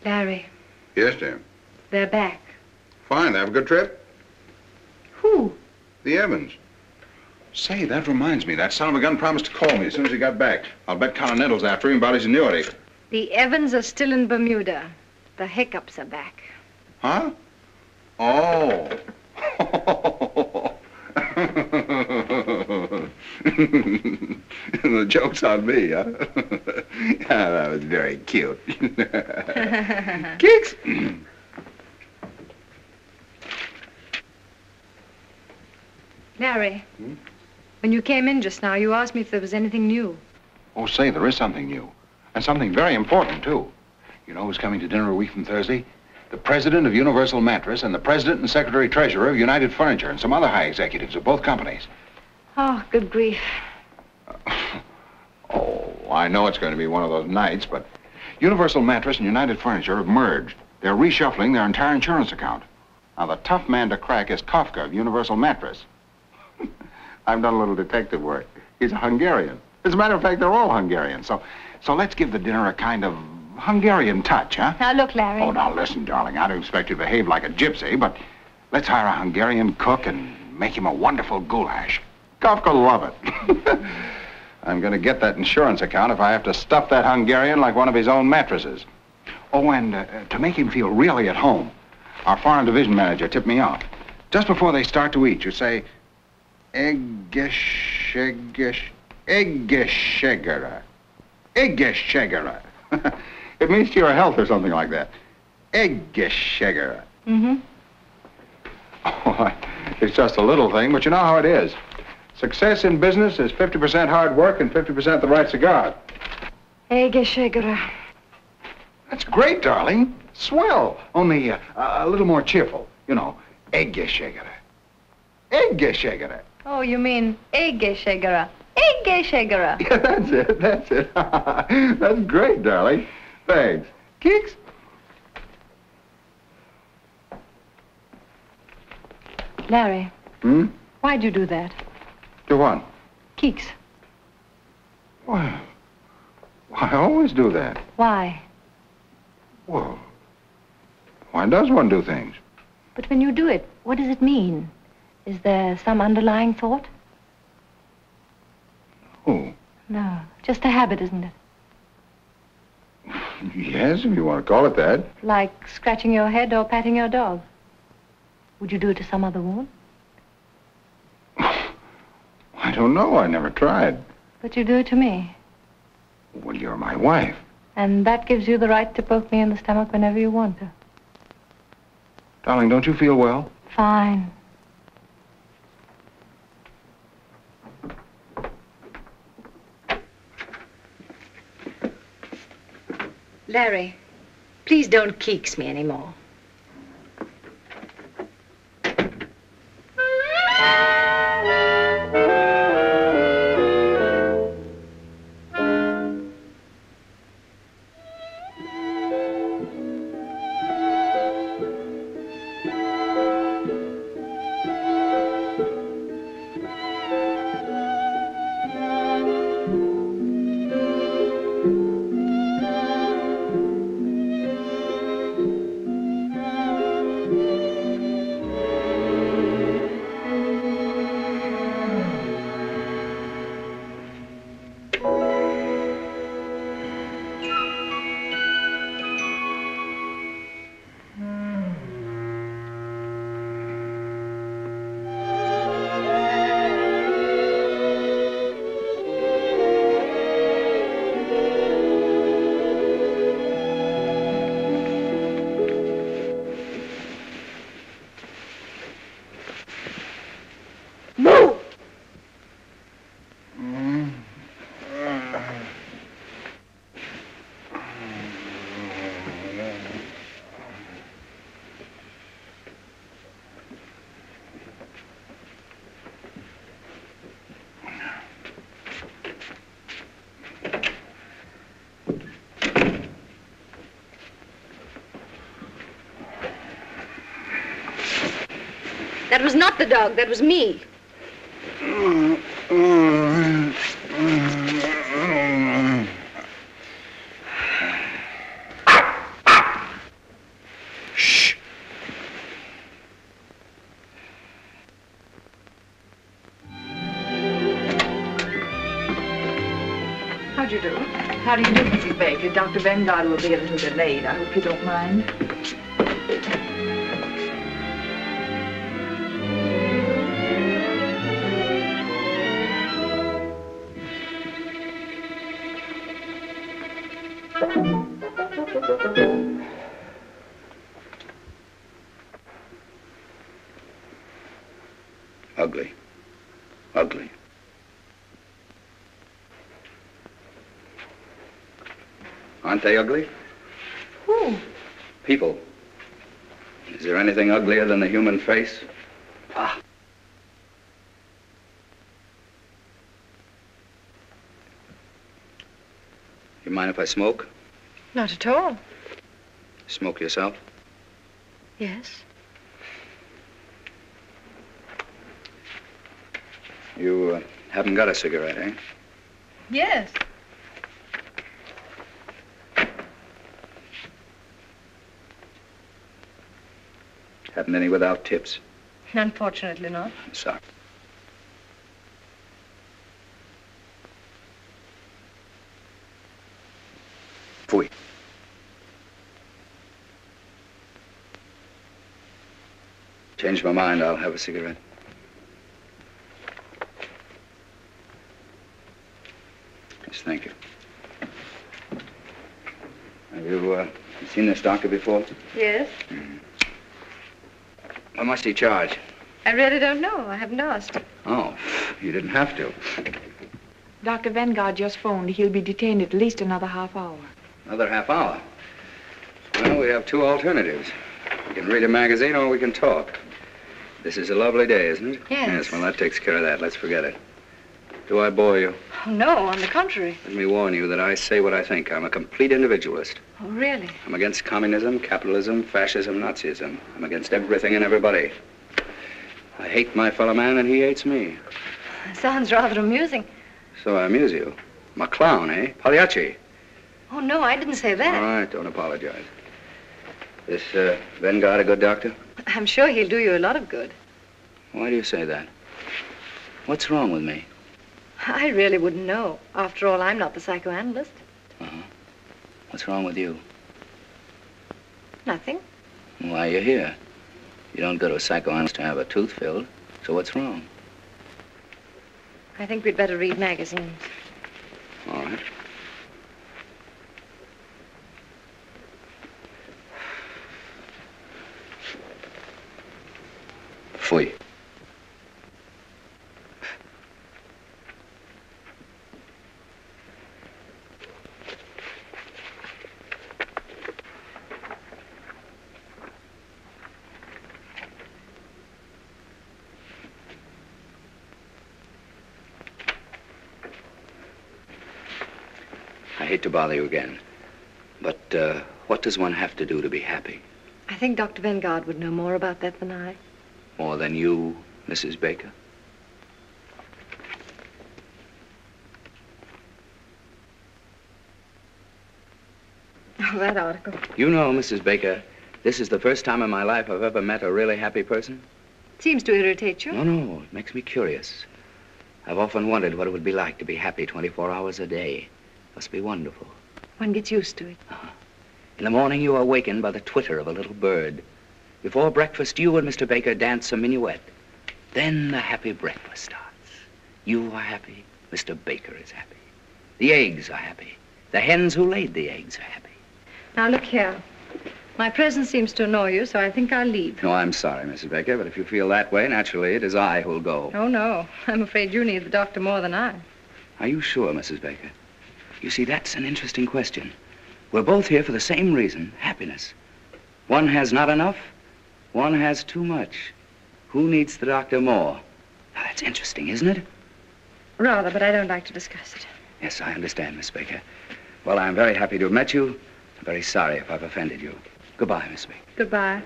Larry. Yes, Jim. They're back. Fine. They have a good trip? Who? The Evans. Say, that reminds me. That son of a gun promised to call me as soon as he got back. I'll bet Continental's after him about his annuity. The Evans are still in Bermuda. The Hiccups are back. Huh? Oh. The joke's on me, huh? That was very cute. Kicks! Larry, when you came in just now, you asked me if there was anything new. Oh, say, there is something new. And something very important, too. You know who's coming to dinner a week from Thursday? The president of Universal Mattress and the president and secretary treasurer of United Furniture and some other high executives of both companies. Oh, good grief. Oh, I know it's going to be one of those nights, but Universal Mattress and United Furniture have merged. They're reshuffling their entire insurance account. Now, the tough man to crack is Kafka of Universal Mattress. I've done a little detective work. He's a Hungarian. As a matter of fact, they're all Hungarian. So let's give the dinner a kind of Hungarian touch, huh? Now, look, Larry. Oh, now, listen, darling. I don't expect you to behave like a gypsy, but let's hire a Hungarian cook and make him a wonderful goulash. Kafka will love it. I'm going to get that insurance account if I have to stuff that Hungarian like one of his own mattresses. Oh, and to make him feel really at home, our foreign division manager tipped me off. Just before they start to eat, you say, Eggeschegera. Eggeschegera. It means to your health or something like that. Eggeschegera. Mm-hmm. Oh, it's just a little thing, but you know how it is. Success in business is 50% hard work and 50% the right cigar. Eggeschegera. That's great, darling. Swell. Only a little more cheerful. You know, Eggeschegera. Eggeschegera. Oh, you mean Eggeschegera. Eggeschegera. Yeah, that's it. That's great, darling. Thanks. Kicks? Larry. Hmm? Why'd you do that? Do what? Keeks. Why, I always do that. Why? Well, why does one do things? But when you do it, what does it mean? Is there some underlying thought? Oh. No, just a habit, isn't it? Yes, if you want to call it that. Like scratching your head or patting your dog. Would you do it to some other woman? I don't know. I never tried. But you do it to me. Well, you're my wife. And that gives you the right to poke me in the stomach whenever you want to. Darling, don't you feel well? Fine. Larry, please don't keeks me anymore. That was not the dog, that was me. do you do? How do you do, Mrs. Baker? Dr. Vanguard will be a little delayed. I hope you don't mind. Ugly. Ugly. Aren't they ugly? Who? People. Is there anything uglier than the human face? Ah. You mind if I smoke? Not at all. Smoke yourself? Yes. You haven't got a cigarette, eh? Yes. Haven't any without tips? Unfortunately not. I'm sorry. Pfui. Changed my mind. I'll have a cigarette. Yes, thank you. Have you seen this doctor before? Yes. How much do you charge? I really don't know. I haven't asked. Oh, you didn't have to. Dr. Vanguard just phoned. He'll be detained at least another half hour. Another half hour. Well, we have two alternatives. We can read a magazine or we can talk. This is a lovely day, isn't it? Yes. Yes, well, that takes care of that. Let's forget it. Do I bore you? Oh, no, on the contrary. Let me warn you that I say what I think. I'm a complete individualist. Oh, really? I'm against communism, capitalism, fascism, Nazism. I'm against everything and everybody. I hate my fellow man and he hates me. Sounds rather amusing. So I amuse you. I'm a clown, eh? Pagliacci. Oh, no, I didn't say that. All right, don't apologize. This Vanguard a good doctor? I'm sure he'll do you a lot of good. Why do you say that? What's wrong with me? I really wouldn't know. After all, I'm not the psychoanalyst. Uh-huh. What's wrong with you? Nothing. Why are you here? You don't go to a psychoanalyst to have a tooth filled. So what's wrong? I think we'd better read magazines. All right. Pfui. I hate to bother you again, but what does one have to do to be happy? I think Dr. Vanguard would know more about that than I. More than you, Mrs. Baker? Oh, that article. You know, Mrs. Baker, this is the first time in my life I've ever met a really happy person. Seems to irritate you. No, it makes me curious. I've often wondered what it would be like to be happy 24 hours a day. Must be wonderful. One gets used to it. In the morning, you are awakened by the twitter of a little bird. Before breakfast, you and Mr. Baker dance a minuet. Then the happy breakfast starts. You are happy. Mr. Baker is happy. The eggs are happy. The hens who laid the eggs are happy. Now, look here. My presence seems to annoy you, so I think I'll leave. No, I'm sorry, Mrs. Baker, but if you feel that way, naturally, it is I who'll go. Oh, no. I'm afraid you need the doctor more than I. Are you sure, Mrs. Baker? You see, that's an interesting question. We're both here for the same reason, happiness. One has not enough, one has too much. Who needs the doctor more? Now, that's interesting, isn't it? Rather, but I don't like to discuss it. Yes, I understand, Miss Baker. Well, I'm very happy to have met you. I'm very sorry if I've offended you. Goodbye, Miss Baker. Goodbye.